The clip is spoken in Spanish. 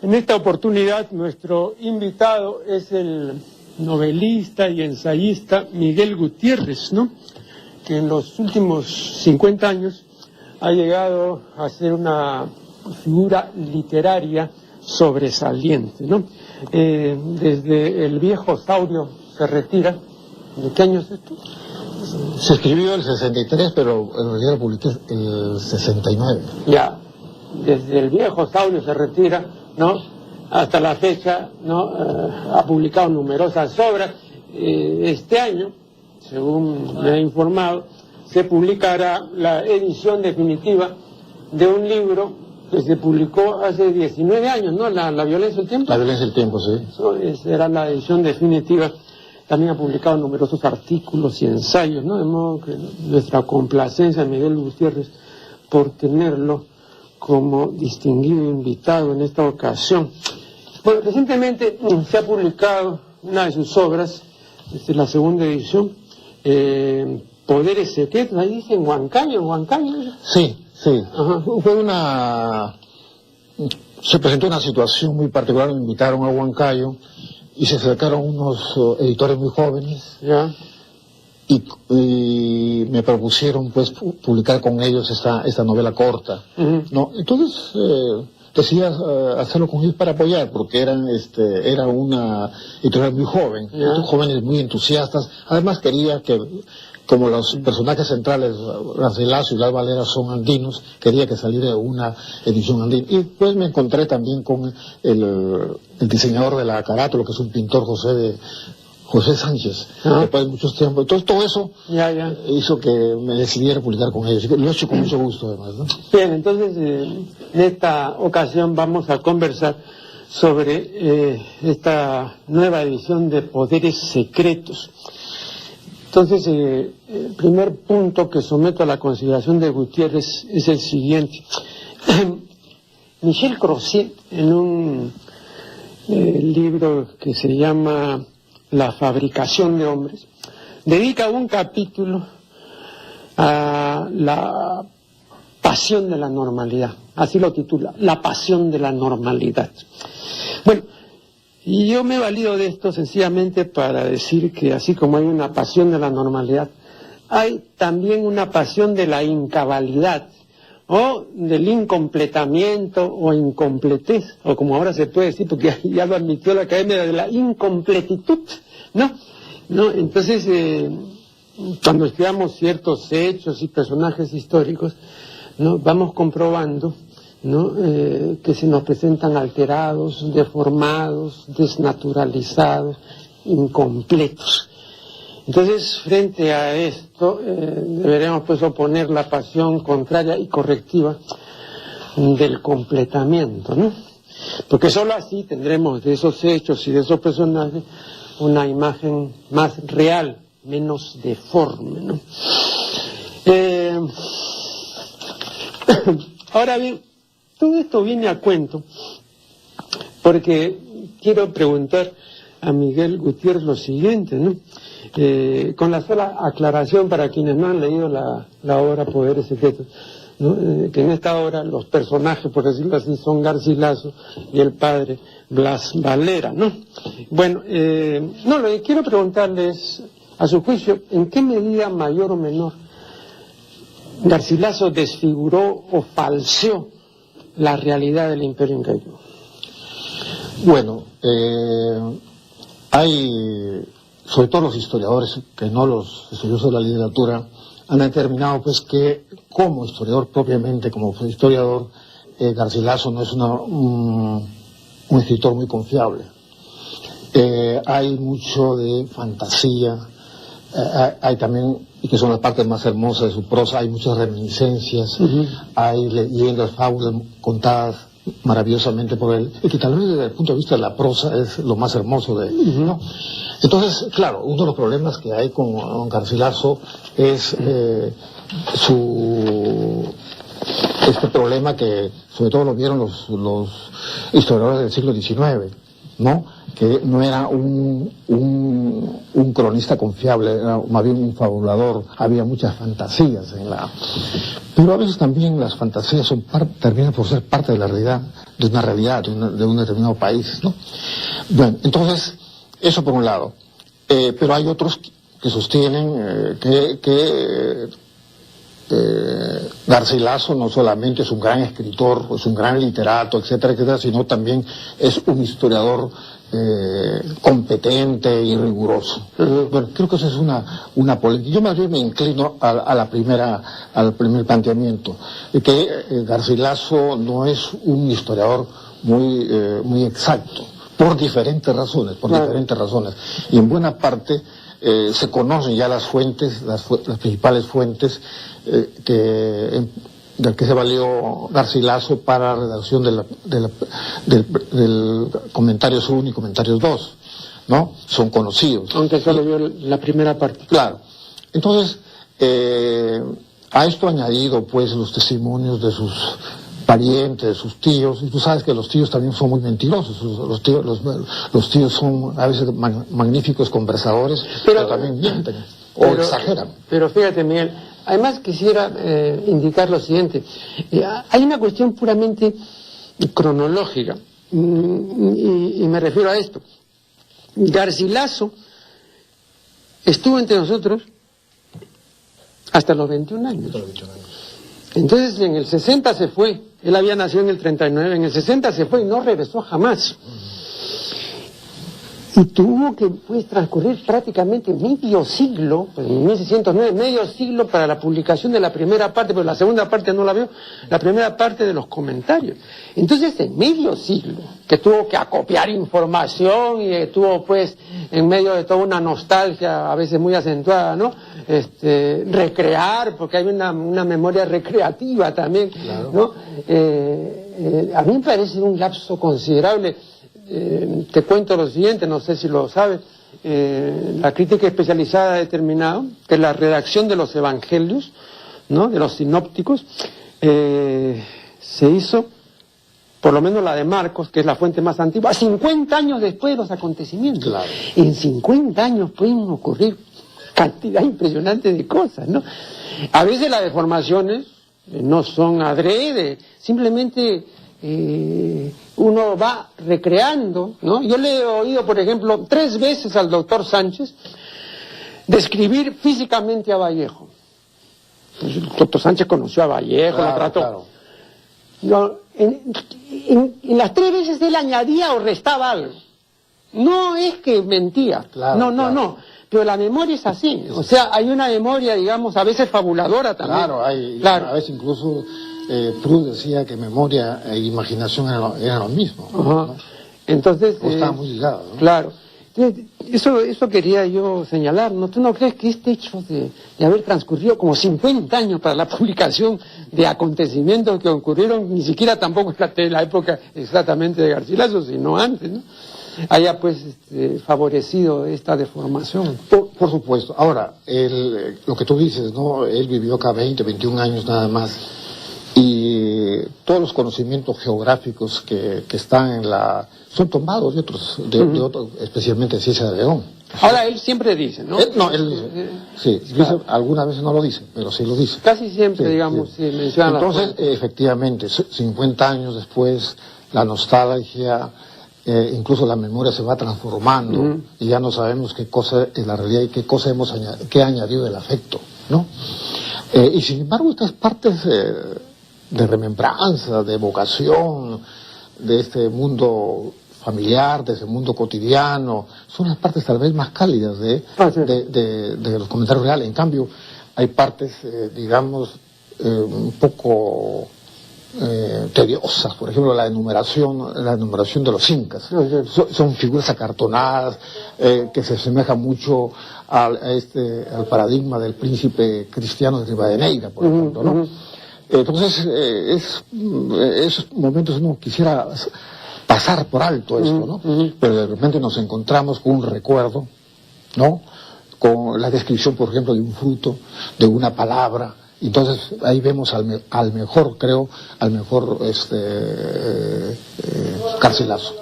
En esta oportunidad nuestro invitado es el novelista y ensayista Miguel Gutiérrez, ¿no? Que en los últimos 50 años ha llegado a ser una figura literaria sobresaliente, ¿no? Desde El viejo saurio se retira. ¿De qué año es esto? Se escribió el 63, pero en realidad lo publiqué el 69. Ya, desde El viejo saurio se retira, ¿no? Hasta la fecha, ¿no? Ha publicado numerosas obras. Este año, según me ha informado, se publicará la edición definitiva de un libro que se publicó hace 19 años, ¿no? La violencia del tiempo. La violencia del tiempo, sí. Eso será la edición definitiva. También ha publicado numerosos artículos y ensayos, ¿no? De modo que nuestra complacencia a Miguel Gutiérrez por tenerlo como distinguido invitado en esta ocasión. Bueno, recientemente se ha publicado una de sus obras, la segunda edición, Poderes Secretos, ahí dice en Huancayo. Sí. Ajá. Se presentó una situación muy particular, me invitaron a Huancayo y se acercaron unos editores muy jóvenes. Ya. Y me propusieron pues publicar con ellos esta novela corta, ¿no? Entonces decidí hacerlo con ellos para apoyar, porque era una editorial muy joven, jóvenes muy entusiastas. Además quería que, como los personajes centrales, Garcilaso y Blas Valera, son andinos, quería que saliera una edición andina. Y pues me encontré también con el diseñador de la carátula, que es un pintor, José Sánchez, después de muchos tiempos. Entonces todo eso hizo que me decidiera publicar con ellos. Lo he hecho con mucho gusto, además, ¿no? Bien, entonces en esta ocasión vamos a conversar sobre esta nueva edición de Poderes Secretos. Entonces, el primer punto que someto a la consideración de Gutiérrez es el siguiente. Michel Crozier, en un libro que se llama La fabricación de hombres, dedica un capítulo a la pasión de la normalidad. Así lo titula, La pasión de la normalidad. Bueno, y yo me he valido de esto sencillamente para decir que así como hay una pasión de la normalidad, hay también una pasión de la incabalidad, o del incompletamiento, o incompletez, o como ahora se puede decir, porque ya lo admitió la Academia, de la incompletitud, ¿no? Entonces, cuando estudiamos ciertos hechos y personajes históricos, ¿no? Vamos comprobando, ¿no? Que se nos presentan alterados, deformados, desnaturalizados, incompletos. Entonces, frente a esto, deberemos pues oponer la pasión contraria y correctiva del completamiento, ¿no? Porque solo así tendremos de esos hechos y de esos personajes una imagen más real, menos deforme, ¿no? Ahora bien, todo esto viene a cuento porque quiero preguntar a Miguel Gutiérrez lo siguiente, ¿no? Con la sola aclaración para quienes no han leído la obra Poderes Secretos, ¿no? Que en esta obra los personajes, por decirlo así, son Garcilaso y el padre Blas Valera, ¿no? Bueno, lo que quiero preguntarles, a su juicio, ¿en qué medida mayor o menor Garcilaso desfiguró o falseó la realidad del Imperio Incaico? Bueno, hay, sobre todo los historiadores, que no los estudiosos de la literatura, han determinado pues que como historiador propiamente, como historiador, Garcilaso no es un escritor muy confiable. Hay mucho de fantasía, hay también, y que son las partes más hermosas de su prosa, hay muchas reminiscencias, hay leyendas, fábulas contadas maravillosamente por él, y que tal vez desde el punto de vista de la prosa es lo más hermoso de él, ¿no? Entonces, claro, uno de los problemas que hay con Garcilaso es este problema que sobre todo lo vieron los historiadores del siglo XIX, ¿no? Que no era un cronista confiable, era más bien un fabulador, había muchas fantasías en la... Pero a veces también las fantasías terminan por ser parte de la realidad, de una realidad, de un determinado país, ¿no? Bueno, entonces, eso por un lado. Pero hay otros que sostienen que Garcilaso no solamente es un gran escritor, es un gran literato, etcétera, etcétera, sino también es un historiador competente y riguroso. Bueno, creo que esa es una polémica. Yo más bien me inclino al primer planteamiento, que Garcilaso no es un historiador muy exacto, por diferentes razones, y en buena parte se conocen ya las fuentes, las principales fuentes del que se valió Garcilaso para la redacción del Comentarios 1 y Comentarios 2, ¿no? Son conocidos. Aunque solo vio la primera parte. Claro. Entonces, a esto añadido, pues, los testimonios de sus parientes, de sus tíos, y tú sabes que los tíos también son muy mentirosos, los tíos son a veces magníficos conversadores, pero también mienten o exageran. Pero fíjate, Miguel, además quisiera indicar lo siguiente, hay una cuestión puramente cronológica, y me refiero a esto. Garcilaso estuvo entre nosotros hasta los 21 años. Entonces en el 60 se fue, él había nacido en el 39, en el 60 se fue y no regresó jamás. Y tuvo que pues transcurrir prácticamente medio siglo, pues, en 1609, medio siglo para la publicación de la primera parte, pero la segunda parte no la veo, la primera parte de los comentarios. Entonces, en medio siglo, que tuvo que acopiar información y estuvo pues en medio de toda una nostalgia, a veces muy acentuada, ¿no? Recrear, porque hay una memoria recreativa también, claro, ¿no? A mí me parece un lapso considerable. Te cuento lo siguiente, no sé si lo sabes, la crítica especializada ha determinado que la redacción de los evangelios, ¿no?, de los sinópticos, se hizo, por lo menos la de Marcos, que es la fuente más antigua, 50 años después de los acontecimientos. Claro. En 50 años pueden ocurrir cantidad impresionante de cosas, ¿no? A veces las deformaciones no son adrede, simplemente uno va recreando, ¿no? Yo le he oído, por ejemplo, 3 veces al doctor Sánchez describir físicamente a Vallejo. Pues el doctor Sánchez conoció a Vallejo, claro, lo trató. Claro. No, en las 3 veces él añadía o restaba algo. No es que mentía, claro, no. Pero la memoria es así, o sea, hay una memoria, digamos, a veces fabuladora también. Claro, a veces incluso Proust decía que memoria e imaginación eran lo mismo. ¿no? Entonces, estaba muy ligado, ¿no? Claro. Eso quería yo señalar, ¿no? ¿Tú no crees que este hecho de haber transcurrido como 50 años para la publicación de acontecimientos que ocurrieron, ni siquiera tampoco en la época exactamente de Garcilaso, sino antes, ¿no?, haya pues favorecido esta deformación? Por supuesto. Ahora, lo que tú dices, ¿no? Él vivió acá 20, 21 años nada más, y todos los conocimientos geográficos que están son tomados de otros, especialmente de Ciencia de León. Ahora él siempre dice, ¿no? Él dice, sí, claro. Dice, algunas veces no lo dice, pero sí lo dice. Casi siempre, digamos, sí menciona. Entonces, efectivamente, 50 años después, la nostalgia, incluso la memoria se va transformando, y ya no sabemos qué cosa es la realidad y qué ha añadido el afecto, ¿no? Y sin embargo, estas partes de remembranza, de evocación, de este mundo familiar, de ese mundo cotidiano, son las partes tal vez más cálidas de los comentarios reales. En cambio, hay partes, digamos, un poco tediosas, por ejemplo la enumeración de los incas. Son figuras acartonadas que se asemejan mucho al paradigma del príncipe cristiano de Rivadeneira, por ejemplo, ¿no? Entonces, esos momentos uno quisiera pasar por alto esto, ¿no? Pero de repente nos encontramos con un recuerdo, ¿no? Con la descripción, por ejemplo, de un fruto, de una palabra. Entonces ahí vemos al mejor Garcilaso.